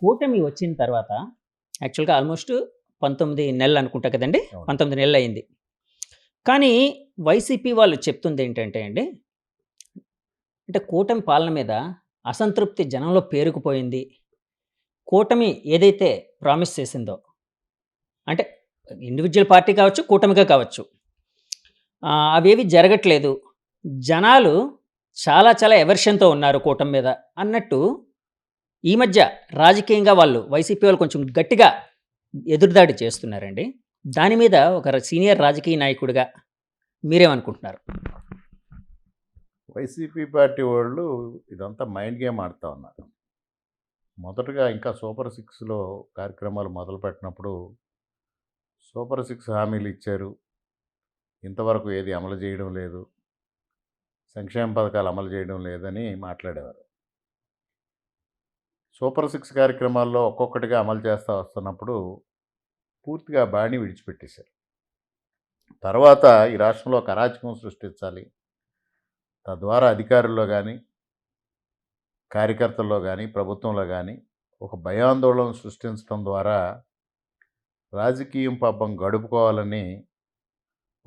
కూటమి వచ్చిన తర్వాత యాక్చువల్‌గా ఆల్మోస్ట్ 19 నెలలు అనుకుంటా కదండీ! అవును. 19 నెలలయింది. కానీ వైసీపీ వాళ్ళు చెప్తుందేంటంటే అండి, అంటే కూటమి పాలన మీద అసంతృప్తి జనంలో పేరుకుపోయింది. కూటమి ఏదైతే ప్రామిస్ చేసిందో, అంటే ఇండివిడ్యువల్ పార్టీ కావచ్చు, కూటమిగా కావచ్చు. అవేవి జరగట్లేదు. జనాలు చాలా చాలా ఎవర్షన్‌తో ఉన్నారు కూటమి మీద అన్నట్టు ఈ మధ్య రాజకీయంగా వాళ్ళు వైసీపీ వాళ్ళు కొంచెం గట్టిగా ఎదురుదాడి చేస్తున్నారండి. దాని మీద ఒక సీనియర్ రాజకీయ నాయకుడిగా మీరేమనుకుంటున్నారు? వైసీపీ పార్టీ వాళ్ళు ఇదంతా మైండ్ గేమ్ ఆడుతా ఉన్నారు. మొదటగా ఇంకా సూపర్ సిక్స్‌లో కార్యక్రమాలు మొదలుపెట్టినప్పుడు సూపర్ సిక్స్ హామీలు ఇచ్చారు. ఇంతవరకు ఏది అమలు చేయడం లేదు. సంక్షేమ పథకాలు అమలు చేయడం లేదని మాట్లాడేవారు. సూపర్ సిక్స్ కార్యక్రమాల్లో ఒక్కొక్కటిగా అమలు చేస్తూ వస్తున్నప్పుడు పూర్తిగా బాణీ విడిచిపెట్టేశారు. తర్వాత ఈ రాష్ట్రంలో ఒక అరాచకం సృష్టించాలి. తద్వారా అధికారుల్లో కానీ, కార్యకర్తల్లో కానీ, ప్రభుత్వంలో కానీ ఒక భయాందోళన సృష్టించడం ద్వారా రాజకీయం పాపం గడుపుకోవాలని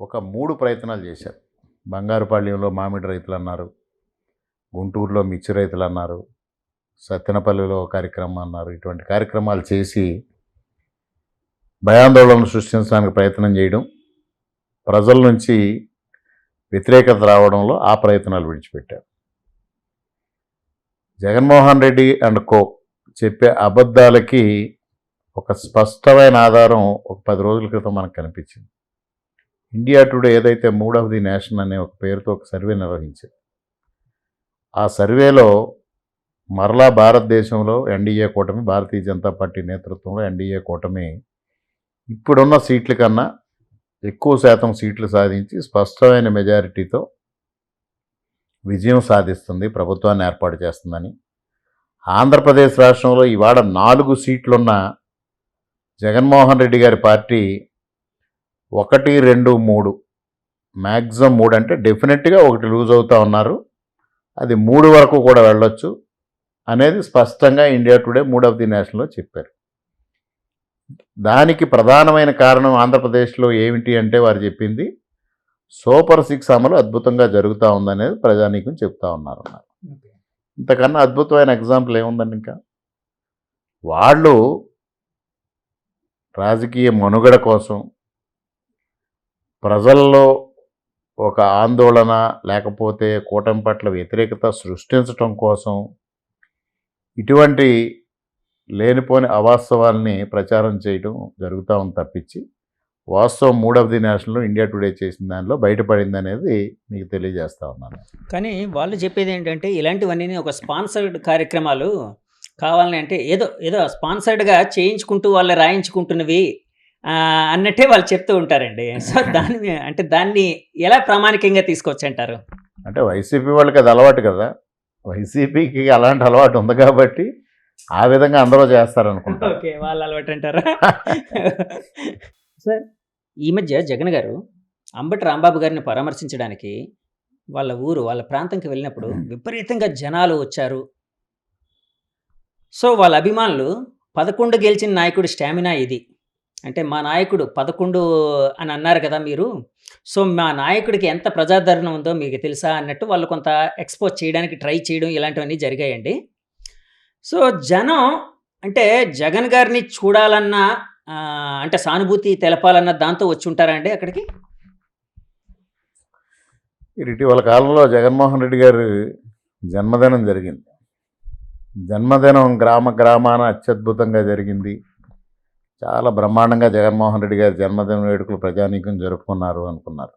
ఒక 3 ప్రయత్నాలు చేశారు. బంగారుపాళ్యంలో మామిడి రైతులు అన్నారు, గుంటూరులో మిర్చి రైతులు అన్నారు, సత్తెనపల్లిలో కార్యక్రమం అన్నారు. ఇటువంటి కార్యక్రమాలు చేసి భయాందోళన సృష్టించడానికి ప్రయత్నం చేయడం, ప్రజల నుంచి వ్యతిరేకత రావడంలో ఆ ప్రయత్నాలు విడిచిపెట్టారు. జగన్మోహన్ రెడ్డి అండ్ కో చెప్పే అబద్ధాలకి ఒక స్పష్టమైన ఆధారం ఒక 10 రోజుల క్రితం మనకు కనిపించింది. ఇండియా టుడే ఏదైతే మూడ్ ఆఫ్ ది నేషన్ అనే ఒక పేరుతో ఒక సర్వే నిర్వహించింది. ఆ సర్వేలో మరలా భారతదేశంలో ఎన్డీఏ కూటమి, భారతీయ జనతా పార్టీ నేతృత్వంలో ఎన్డీఏ కూటమి ఇప్పుడున్న సీట్ల కన్నా ఎక్కువ శాతం సీట్లు సాధించి స్పష్టమైన మెజారిటీతో విజయం సాధిస్తుంది, ప్రభుత్వాన్ని ఏర్పాటు చేస్తుందని. ఆంధ్రప్రదేశ్ రాష్ట్రంలో ఇవాళ 4 సీట్లున్న జగన్మోహన్ రెడ్డి గారి పార్టీ 1, 2, 3 మ్యాక్సిమం 3 అంటే డెఫినెట్గా ఒకటి లూజ్ అవుతూ ఉన్నారు, అది 3 వరకు కూడా వెళ్ళొచ్చు అనేది స్పష్టంగా India Today mood of the నేషన్లో చెప్పారు. దానికి ప్రధానమైన కారణం ఆంధ్రప్రదేశ్లో ఏమిటి అంటే వారు చెప్పింది సూపర్ సిక్స్ అమలు అద్భుతంగా జరుగుతూ ఉందనేది ప్రజానీకం చెప్తా ఉన్నారు. ఇంతకన్నా అద్భుతమైన ఎగ్జాంపుల్ ఏముందండి? ఇంకా వాళ్ళు రాజకీయ మనుగడ కోసం, ప్రజల్లో ఒక ఆందోళన లేకపోతే కూటమి పట్ల వ్యతిరేకత సృష్టించటం కోసం ఇటువంటి లేనిపోని అవాస్తవాల్ని ప్రచారం చేయడం జరుగుతూ ఉంది తప్పించి వాస్తవం మూడ్ ఆఫ్ ది నేషన్లో ఇండియా టుడే చేసిన దానిలో బయటపడింది అనేది మీకు తెలియజేస్తా ఉన్నాను. కానీ వాళ్ళు చెప్పేది ఏంటంటే ఇలాంటివన్నీ ఒక స్పాన్సర్డ్ కార్యక్రమాలు కావాలని, అంటే ఏదో ఏదో స్పాన్సర్డ్గా చేయించుకుంటూ వాళ్ళు రాయించుకుంటున్నవి అన్నట్టే వాళ్ళు చెప్తూ ఉంటారండి. సో దాన్ని ఎలా ప్రామాణికంగా తీసుకోవచ్చు అంటారు? అంటే వైసీపీ వాళ్ళకి అది అలవాటు కదా, వైసీపీకి అలాంటి అలవాటు ఉంది కాబట్టి ఆ విధంగా అందరూ చేస్తారనుకుంటారు. ఓకే, వాళ్ళ అలవాటు అంటారా? సార్, ఈ మధ్య జగన్ గారు అంబటి రాంబాబు గారిని పరామర్శించడానికి వాళ్ళ ఊరు, వాళ్ళ ప్రాంతంకి వెళ్ళినప్పుడు విపరీతంగా జనాలు వచ్చారు. సో వాళ్ళ అభిమానులు 11 గెలిచిన నాయకుడి స్టామినా ఇది, అంటే మా నాయకుడు 11 అని అన్నారు కదా మీరు, సో మా నాయకుడికి ఎంత ప్రజాదరణ ఉందో మీకు తెలుసా అన్నట్టు వాళ్ళు కొంత ఎక్స్పోజ్ చేయడానికి ట్రై చేయడం ఇలాంటివన్నీ జరిగాయండి. సో జనం అంటే జగన్ గారిని చూడాలన్నా అంటే సానుభూతి తెలపాలన్న దాంతో వచ్చి ఉంటారా అండి అక్కడికి? ఇటీవల కాలంలో జగన్మోహన్ రెడ్డి గారి జన్మదినం జరిగింది. జన్మదినం గ్రామాన అత్యద్భుతంగా జరిగింది. చాలా బ్రహ్మాండంగా జగన్మోహన్ రెడ్డి గారి జన్మదిన వేడుకలు ప్రజానీకం జరుపుకున్నారు అనుకున్నారు.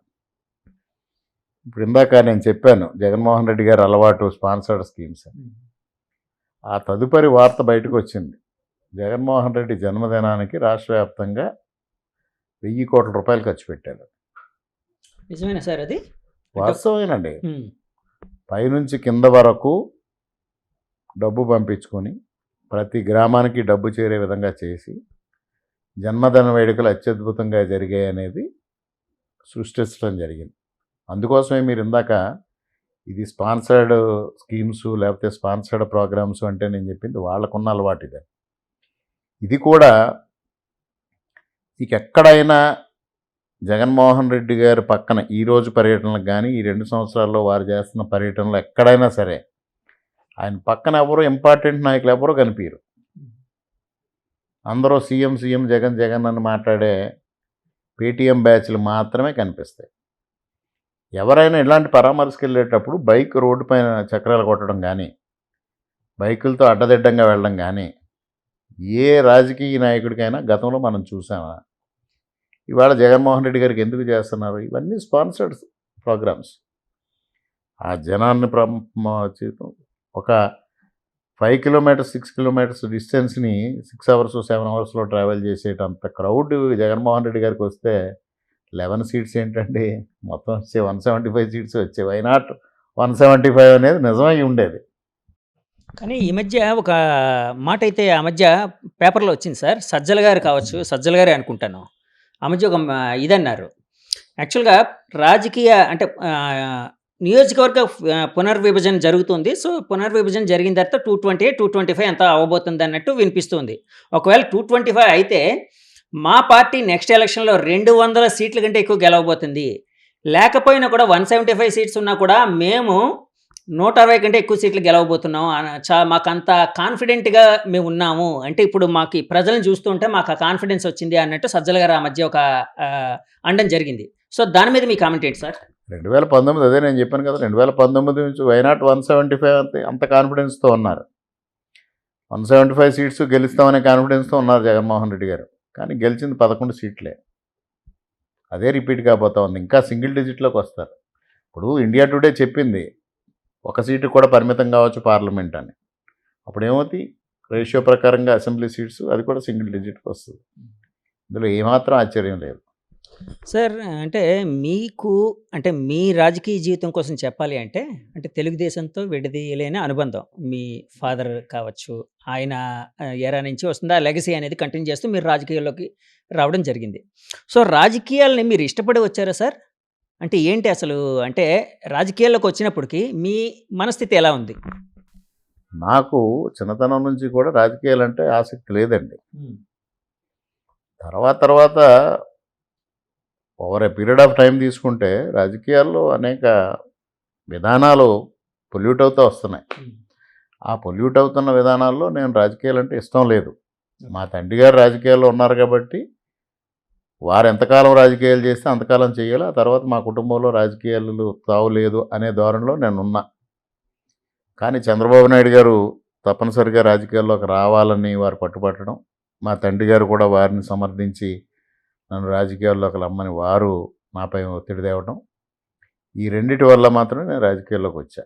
ఇప్పుడు ఇందాక నేను చెప్పాను జగన్మోహన్ రెడ్డి గారి అలవాటు స్పాన్సర్డ్ స్కీమ్స్. ఆ తదుపరి వార్త బయటకు వచ్చింది. జగన్మోహన్ రెడ్డి జన్మదినానికి రాష్ట్ర వ్యాప్తంగా 1000 కోట్ల రూపాయలు ఖర్చు పెట్టారు. నిజమేనా సార్ అది? వాస్తవేనండి. పైనుంచి కింద వరకు డబ్బు పంపించుకొని ప్రతి గ్రామానికి డబ్బు చేరే విధంగా చేసి జన్మదిన వేడుకలు అత్యద్భుతంగా జరిగాయి అనేది సృష్టించడం జరిగింది. అందుకోసమే మీరు ఇందాక ఇది స్పాన్సర్డ్ స్కీమ్స్ లేకపోతే స్పాన్సర్డ్ ప్రోగ్రామ్స్ అంటే నేను చెప్పింది వాళ్ళకున్న అలవాటు ఇదే. ఇది కూడా ఇక ఎక్కడైనా జగన్మోహన్ రెడ్డి గారి పక్కన ఈరోజు పర్యటనలకు కానీ ఈ 2 సంవత్సరాల్లో వారు చేస్తున్న పర్యటనలు ఎక్కడైనా సరే ఆయన పక్కన ఎవరు ఇంపార్టెంట్ నాయకులు ఎవరో కనిపించరు. అందరూ సీఎం సీఎం జగన్ జగన్ అని మాట్లాడే పేటీఎం బ్యాచ్లు మాత్రమే కనిపిస్తాయి. ఎవరైనా ఇలాంటి పరామర్శకు వెళ్ళేటప్పుడు బైక్ రోడ్డు పైన చక్రాలు కొట్టడం కానీ బైకులతో అడ్డదిడ్డంగా వెళ్ళడం కానీ ఏ రాజకీయ నాయకుడికైనా గతంలో మనం చూసామా? ఇవాళ జగన్మోహన్ రెడ్డి గారికి ఎందుకు చేస్తున్నారు? ఇవన్నీ స్పాన్సర్డ్ ప్రోగ్రామ్స్. ఆ జనాన్ని ఒక 5 కిలోమీటర్స్ 6 కిలోమీటర్స్ డిస్టెన్స్ని 6 అవర్స్ 7 అవర్స్లో ట్రావెల్ చేసేటంత క్రౌడ్ జగన్మోహన్ రెడ్డి గారికి వస్తే 11 సీట్స్ ఏంటండి, మొత్తం వచ్చే 175 సీట్స్ వచ్చేవి. వై నాట్ 175 అనేది నిజమై ఉండేది. కానీ ఈ మధ్య ఒక మాట అయితే ఆ మధ్య పేపర్లో వచ్చింది సార్. సజ్జల గారు కావచ్చు, సజ్జల గారే అనుకుంటాను. ఆ మధ్య ఒక ఇదన్నారు. యాక్చువల్గా రాజకీయ అంటే నియోజకవర్గ పునర్విభజన జరుగుతుంది. సో పునర్విభజన జరిగిన తర్వాత 220, 225 ఎంత అవ్వబోతుంది అన్నట్టు వినిపిస్తుంది. ఒకవేళ 225 అయితే మా పార్టీ నెక్స్ట్ ఎలక్షన్లో 200 సీట్ల కంటే ఎక్కువ గెలవబోతుంది. లేకపోయినా కూడా 175 సీట్స్ ఉన్నా కూడా మేము 160 కంటే ఎక్కువ సీట్లు గెలవబోతున్నాం. మాకు అంత కాన్ఫిడెంట్గా మేము ఉన్నాము. అంటే ఇప్పుడు మాకు ఈ ప్రజలను చూస్తుంటే మాకు ఆ కాన్ఫిడెన్స్ వచ్చింది అన్నట్టు సజ్జల గారు ఆ మధ్య ఒక అనడం జరిగింది. సో దాని మీద మీ కామెంట్ ఏంటి సార్? 2019 అదే నేను చెప్పాను కదా, 2019 నుంచి వై నాట్ 175 అంత కాన్ఫిడెన్స్తో ఉన్నారు. 175 సీట్స్ గెలుస్తామనే కాన్ఫిడెన్స్తో ఉన్నారు జగన్మోహన్ రెడ్డి గారు. కానీ గెలిచింది 11 సీట్లే. అదే రిపీట్ కాబోతా ఉంది. ఇంకా సింగిల్ డిజిట్లోకి వస్తారు. ఇప్పుడు ఇండియా టుడే చెప్పింది 1 సీటు కూడా పరిమితం కావచ్చు పార్లమెంట్ అని. అప్పుడు ఏమవుతుంది, రేషియో ప్రకారంగా అసెంబ్లీ సీట్స్ అది కూడా సింగిల్ డిజిట్కి వస్తుంది. ఇందులో ఏమాత్రం ఆశ్చర్యం లేదు. సార్ అంటే మీకు అంటే మీ రాజకీయ జీవితం కోసం చెప్పాలి అంటే తెలుగుదేశంతో విడదీయలేని అనుబంధం. మీ ఫాదర్ కావచ్చు, ఆయన ఎరా నుంచి వస్తుంది. ఆ లెగసీ అనేది కంటిన్యూ చేస్తూ మీరు రాజకీయాల్లోకి రావడం జరిగింది. సో రాజకీయాలని మీరు ఇష్టపడి వచ్చారా సార్? అంటే ఏంటి అసలు? అంటే రాజకీయాల్లోకి వచ్చినప్పటికి మీ మనస్థితి ఎలా ఉంది? నాకు చిన్నతనం నుంచి కూడా రాజకీయాలంటే ఆసక్తి లేదండి. తర్వాత over a period of time తీసుకుంటే రాజకీయాల్లో అనేక విధానాలు పొల్యూట్ అవుతూ వస్తున్నాయి. ఆ పొల్యూట్ అవుతున్న విధానాల్లో నేను రాజకీయాలంటే ఇష్టం లేదు. మా తండ్రి గారు రాజకీయాల్లో ఉన్నారు కాబట్టి వారు ఎంతకాలం రాజకీయాలు చేస్తే అంతకాలం చేయాలి. ఆ తర్వాత మా కుటుంబంలో రాజకీయాలు తావులేదు అనే ధోరణిలో నేనున్నా. కానీ చంద్రబాబు నాయుడు గారు తప్పనిసరిగా రాజకీయాల్లోకి రావాలని వారు పట్టుపట్టడం, మా తండ్రి గారు కూడా వారిని సమర్థించి నన్ను రాజకీయాల్లోకి రమ్మని వారు నాపై ఒత్తిడి తేవడం, ఈ రెండిటి వల్ల మాత్రమే నేను రాజకీయాల్లోకి వచ్చా.